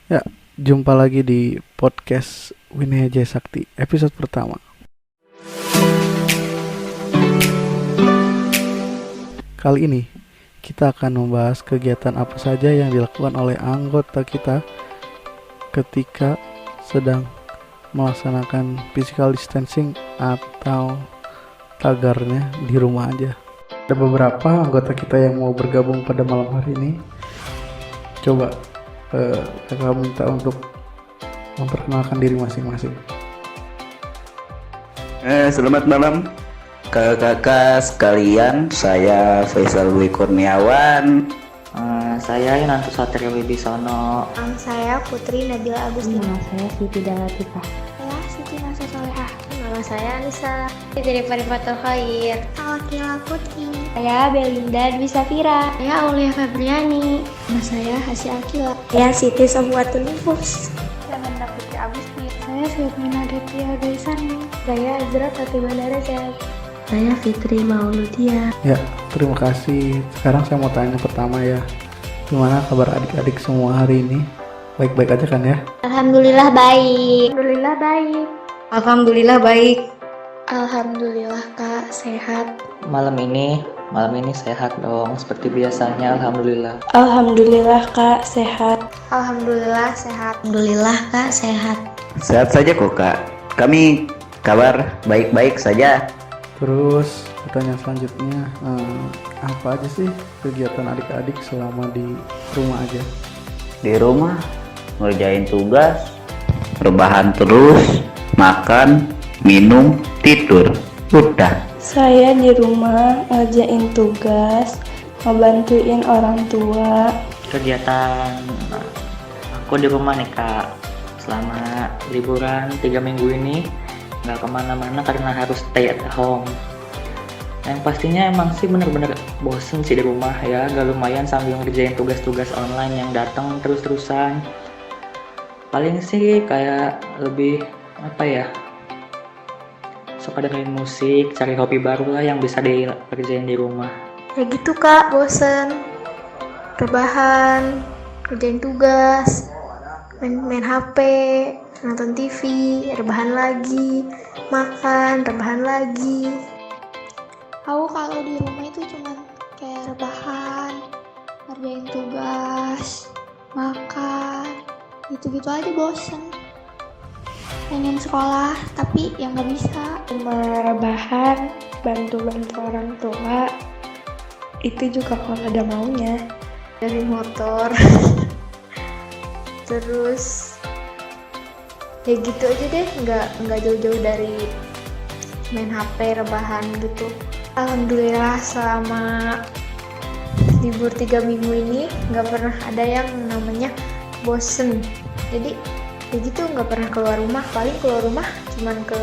Ya, jumpa lagi di podcast Winaya Jaya Sakti episode pertama. Kali ini kita akan membahas kegiatan apa saja yang dilakukan oleh anggota kita ketika sedang melaksanakan physical distancing atau tagarnya di rumah aja. Ada beberapa anggota kita yang mau bergabung pada malam hari ini. Coba kakak minta untuk memperkenalkan diri masing-masing. Selamat malam kakak-kakak sekalian, saya Faisal Dwi Kurniawan. Saya Yunanto Satrio Wibisono. Saya Putri Nabila Agustina. Nama saya Siti Dalatifah. Saya Siti Nasa Solehah. Nama saya Anissa. Dari Parifatul Khair. Alkila Putri. Saya Belinda Dwi Safira. Saya Aulia Febriani. Nama saya Hasya Akila. Saya Siti Sambuatun Nufus. Saya Nanda Putri Agusti. Saya Firmina Detia Gaisani. Saya Azra Fatimah Darajat. Saya Fitri Mauludia. Ya, terima kasih. Sekarang saya mau tanya pertama ya. Gimana kabar adik-adik semua hari ini? Baik-baik aja kan ya? Alhamdulillah baik. Alhamdulillah baik. Alhamdulillah baik. Alhamdulillah Kak sehat. Malam ini sehat dong, seperti biasanya. Alhamdulillah. Alhamdulillah Kak sehat. Alhamdulillah sehat. Alhamdulillah Kak sehat. Sehat saja kok kak, kami kabar baik-baik saja. Terus pertanyaan selanjutnya, apa aja sih kegiatan adik-adik selama di rumah aja? Di rumah ngerjain tugas, rebahan terus, makan, minum, tidur, udah. Saya di rumah ngerjain tugas, ngebantuin orang tua. Kegiatan aku di rumah nih kak, selama liburan 3 minggu ini nggak kemana-mana karena harus stay at home. Yang pastinya emang sih bener-bener bosen sih di rumah ya, gak lumayan sambil ngerjain tugas-tugas online yang datang terus-terusan. Paling sih kayak lebih suka dengerin musik, cari hobi baru lah yang bisa dikerjain di rumah. Ya gitu Kak, bosen. Rebahan, kerjain tugas, main HP, nonton TV, rebahan lagi, makan, rebahan lagi. Aku kalau di rumah itu cuman kayak rebahan, ngerjain tugas, makan, gitu-gitu aja bosen. Pengen sekolah tapi yang nggak bisa. Cuma rebahan, bantu-bantu orang tua. Itu juga kalau ada maunya. Dari motor. Terus ya gitu aja deh, nggak jauh-jauh dari main HP, rebahan gitu. Alhamdulillah selama libur 3 minggu ini nggak pernah ada yang namanya bosen. Jadi ya gitu, nggak pernah keluar rumah. Paling keluar rumah cuman ke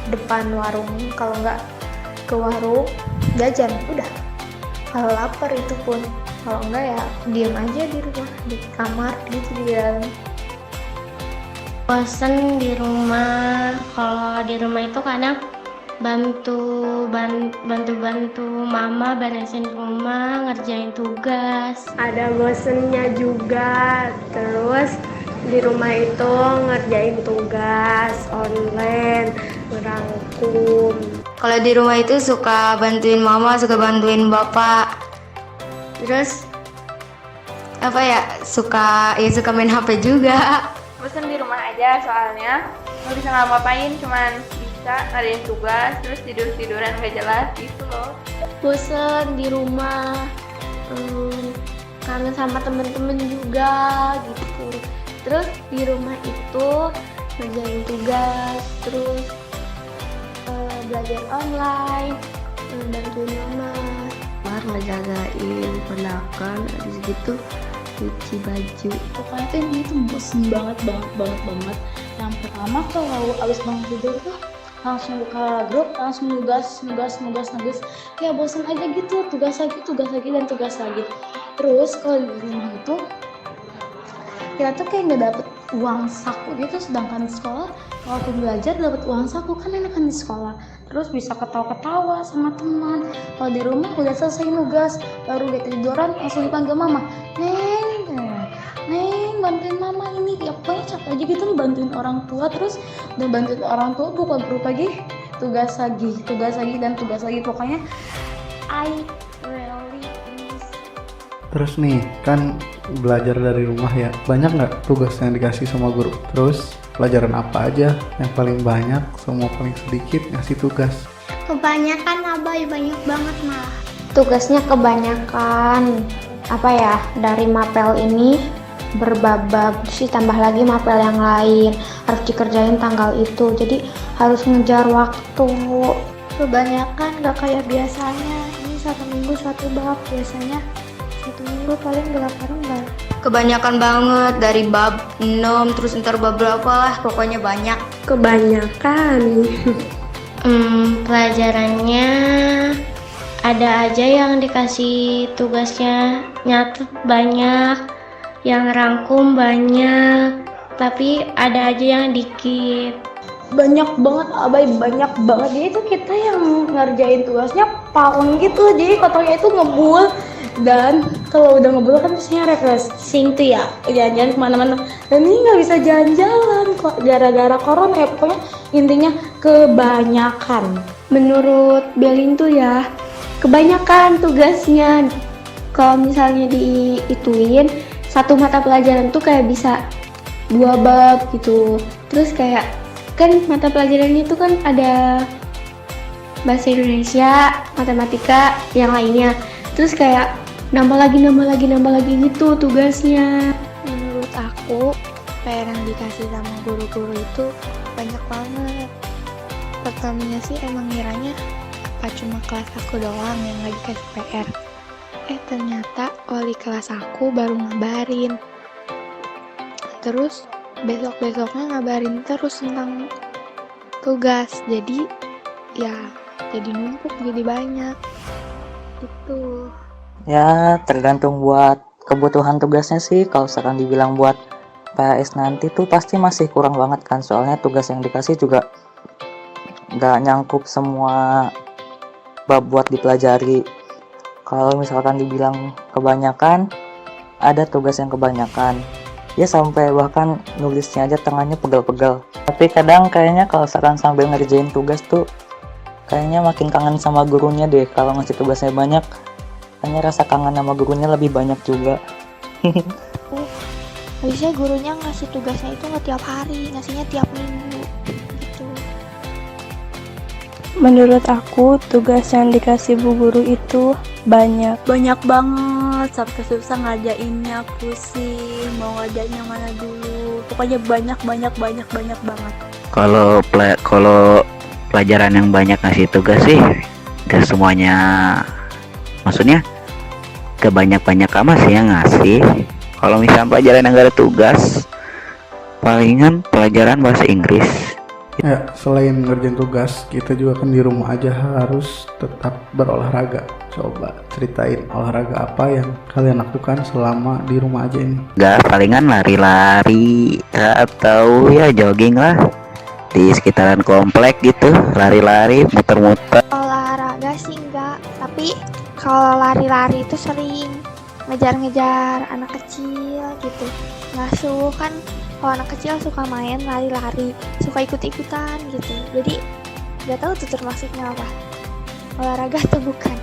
depan warung, kalau nggak ke warung jajan udah. Kalau lapar itu pun, kalau enggak ya diam aja di rumah, di kamar gitu, di dalam. Bosen di rumah. Kalau di rumah itu kadang bantu mama beresin rumah, ngerjain tugas. Ada bosennya juga. Terus di rumah itu ngerjain tugas online, ngerangkum. Kalau di rumah itu suka bantuin mama, suka bantuin bapak. Terus suka main HP juga. Bosen di rumah aja soalnya nggak bisa ngapa-ngapain, cuman bisa ngadain tugas terus tiduran gak jelas gitu loh. Bosen di rumah, kangen sama temen-temen juga gitu. Terus di rumah itu ngerjain tugas, terus belajar online, bantuin mama. Ngejagain ponakan, habis gitu cuci baju. Pokoknya tuh ini tuh bosen banget. Yang pertama kalau abis bangun tidur tuh langsung buka grup, langsung nugas. Ya bosen aja gitu, tugas lagi dan tugas lagi. Terus kalau di rumah itu kita tuh kayak nggak dapet uang saku gitu, sedangkan di sekolah walaupun belajar dapet uang saku kan enakan di sekolah. Terus bisa ketawa-ketawa sama teman. Kalau di rumah udah selesai nugas, baru dia tiduran langsung dipanggil mama, neng, nih bantuin mama ini, ya pokoknya capek aja gitu nih bantuin orang tua, terus udah bantuin orang tua buka grup lagi, tugas lagi, pokoknya I really miss. Terus nih, kan belajar dari rumah ya, banyak nggak tugas yang dikasih sama guru? Terus pelajaran apa aja yang paling banyak sama paling sedikit ngasih tugas? Kebanyakan Abai, banyak banget malah. Tugasnya kebanyakan apa ya, dari mapel ini berbabak sih, tambah lagi mapel yang lain harus dikerjain tanggal itu, jadi harus ngejar waktu. Kebanyakan gak kayak biasanya, ini 1 minggu 1 bab, biasanya 1 minggu paling 8 lembar. Kebanyakan banget, dari bab 6 terus ntar bab berapa lah, pokoknya banyak. Kebanyakan. Pelajarannya ada aja yang dikasih tugasnya nyatet banyak, yang rangkum banyak, tapi ada aja yang dikit. Banyak banget Abai, banyak banget. Jadi itu kita yang ngerjain tugasnya paung gitu, jadi kotornya itu ngebul. Dan kalau udah ngebul kan biasanya refreshing tuh ya, jalan-jalan kemana-mana. Dan ini nggak bisa jalan-jalan kok gara-gara corona ya, pokoknya intinya kebanyakan. Menurut Belin tuh ya, kebanyakan tugasnya. Kalau misalnya diituin, satu mata pelajaran tuh kayak bisa 2 bab gitu. Terus kayak kan mata pelajarannya itu kan ada bahasa Indonesia, matematika, yang lainnya. Terus kayak nambah lagi gitu tugasnya. Menurut aku, PR yang dikasih sama guru-guru itu banyak banget. Pertamanya sih emang ngiranya apa cuma kelas aku doang yang lagi kasih PR. Ternyata wali kelas aku baru ngabarin. Terus besok-besoknya ngabarin terus tentang tugas. Jadi ya jadi numpuk, jadi banyak gitu. Ya tergantung buat kebutuhan tugasnya sih. Kalau misalkan dibilang buat PAS nanti tuh pasti masih kurang banget kan, soalnya tugas yang dikasih juga nggak nyangkup semua bab buat dipelajari. Kalau misalkan dibilang kebanyakan, ada tugas yang kebanyakan ya sampai bahkan nulisnya aja tangannya pegel-pegel. Tapi kadang kayaknya kalau misalkan sambil ngerjain tugas tuh kayaknya makin kangen sama gurunya deh. Kalau ngasih tugasnya banyak, kayaknya rasa kangen sama gurunya lebih banyak juga. Biasanya gurunya ngasih tugasnya itu nggak tiap hari, ngasihnya tiap minggu gitu. Menurut aku tugas yang dikasih bu guru itu banyak Banget, sampai susah ngerjainnya, pusing mau ngerjainnya mana dulu. Pokoknya banyak banget. Kalau pelajaran yang banyak ngasih tugas sih, gak semuanya, maksudnya kebanyak-banyak amat sih yang ngasih. Kalau misalnya pelajaran yang gak ada tugas, palingan pelajaran bahasa Inggris. Ya, selain ngerjain tugas, kita juga kan di rumah aja harus tetap berolahraga. Coba ceritain olahraga apa yang kalian lakukan selama di rumah aja ini. Gak, palingan lari-lari atau ya jogging lah di sekitaran komplek gitu, lari-lari, muter-muter. Olahraga sih enggak, tapi kalau lari-lari itu sering ngejar-ngejar anak kecil gitu. Ngasuh kan, kalau anak kecil suka main lari-lari, suka ikut-ikutan gitu. Jadi nggak tahu tuh termasuknya apa, olahraga atau bukan.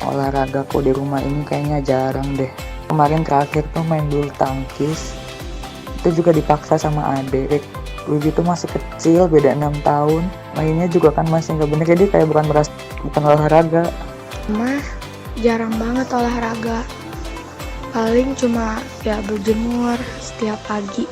Olahraga kok di rumah ini kayaknya jarang deh. Kemarin terakhir tuh main bulu tangkis, itu juga dipaksa sama adik. Dulu gitu masih kecil, beda 6 tahun. Mainnya juga kan masih nggak bener, jadi kayak bukan olahraga. Mah jarang banget olahraga, paling cuma ya berjemur setiap pagi.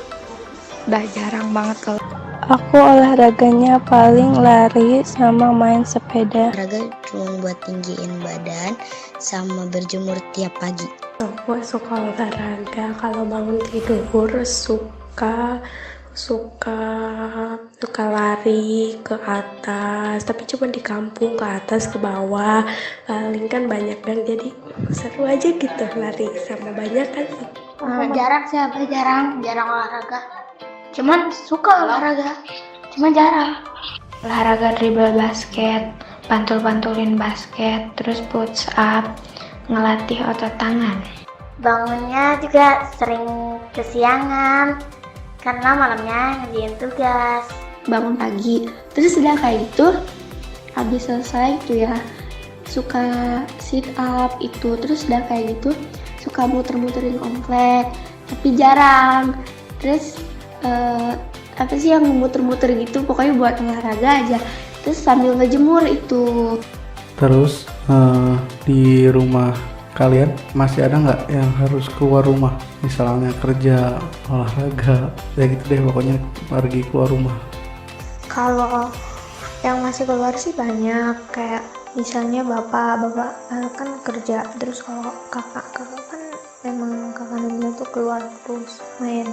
Udah jarang banget kalau Aku olahraganya paling lari sama main sepeda. Olahraga cuma buat tinggiin badan sama berjemur tiap pagi. Aku suka olahraga kalau bangun tidur, suka lari ke atas, tapi cuma di kampung, ke atas ke bawah. Paling kan banyak kan, jadi seru aja gitu lari sama banyak kan. jarang sih, apa jarang olahraga. Cuman suka olahraga, cuman jarang. Olahraga dribble basket, pantul-pantulin basket, terus push up, ngelatih otot tangan. Bangunnya juga sering kesiangan karena malamnya ngerjain tugas. Bangun pagi, terus udah kayak gitu, habis selesai itu ya suka sit up itu, terus udah kayak gitu suka muter-muterin komplek, tapi jarang. Terus apa sih yang muter-muter gitu, pokoknya buat olahraga aja. Terus sambil ngejemur itu. Terus di rumah kalian masih ada nggak yang harus keluar rumah? Misalnya kerja, olahraga, ya gitu deh, pokoknya pergi keluar rumah. Kalau yang masih keluar sih banyak, kayak misalnya bapak kan kerja, terus kalau kakak kan emang kakak Nabila tuh keluar terus main.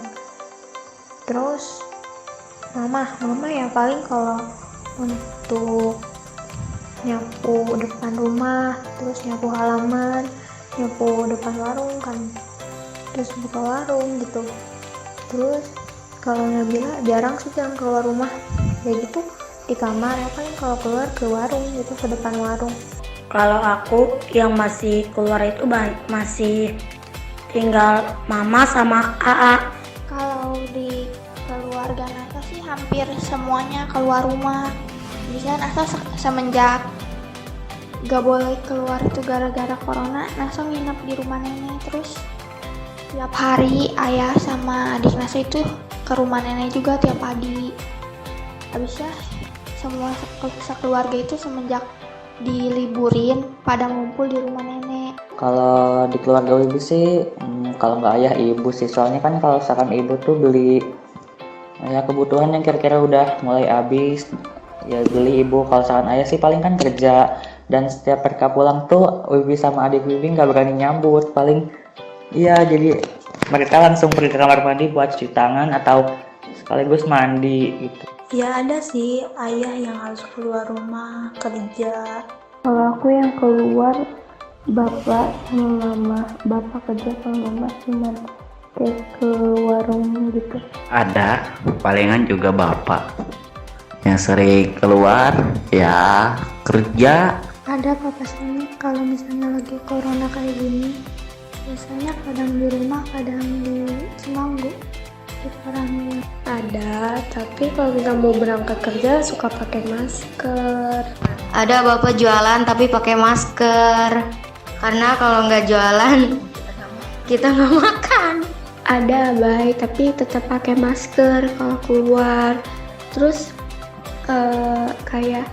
Terus mama ya paling kalau untuk nyapu depan rumah, terus nyapu halaman, nyapu depan warung kan, terus buka warung gitu. Terus kalau Nabila jarang sih yang keluar rumah, ya gitu di kamar, ya paling kalau keluar ke warung gitu, ke depan warung. Kalau aku yang masih keluar itu masih tinggal mama sama AA. Kalau di keluarga Nasa sih hampir semuanya keluar rumah. Misalnya Nasa semenjak gak boleh keluar itu gara-gara corona, Nasa nginep di rumah nenek. Terus tiap hari ayah sama adik Nasa itu ke rumah nenek juga tiap pagi. Habisnya semua keluarga itu semenjak diliburin pada ngumpul di rumah nenek. Kalau di keluarga ibu sih, kalau nggak ayah ibu sih, soalnya kan kalau misalkan ibu tuh beli ya kebutuhan yang kira-kira udah mulai habis, ya beli ibu. Kalau misalkan ayah sih paling kan kerja, dan setiap mereka pulang tuh Wibi sama adik Wibi nggak berani nyambut, paling iya jadi mereka langsung pergi ke kamar mandi buat cuci tangan atau sekaligus mandi gitu. Ya ada sih ayah yang harus keluar rumah kerja. Kalau aku yang keluar bapak sama mama, bapak kerja sama mama cuma kayak ke warung gitu. Ada, palingan juga bapak yang sering keluar ya kerja. Ada papa sini kalau misalnya lagi corona kayak gini, biasanya kadang di rumah, kadang di Semanggu. Ada, tapi kalau kita mau berangkat kerja suka pakai masker. Ada bapak jualan tapi pakai masker. Karena kalau nggak jualan, kita nggak makan. Ada baik, tapi tetap pakai masker kalau keluar. Terus kayak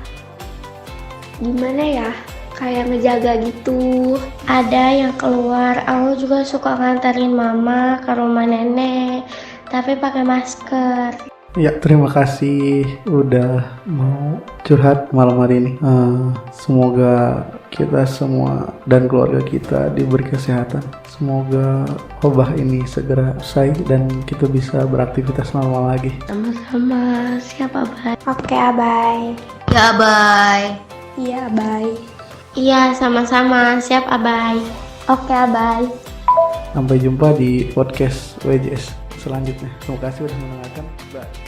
gimana ya? Kayak ngejaga gitu. Ada yang keluar, aku juga suka nganterin mama ke rumah nenek, tapi pakai masker. Ya, terima kasih udah mau curhat malam hari ini. Semoga kita semua dan keluarga kita diberi kesehatan. Semoga wabah ini segera usai dan kita bisa beraktivitas normal lagi. Sama-sama, siapa Abay? Oke, Abay. Ya bye. Iya Abay. Iya sama-sama, siap Abay. Oke Abay. Sampai jumpa di podcast WJS selanjutnya. Terima kasih sudah mendengarkan. Bye.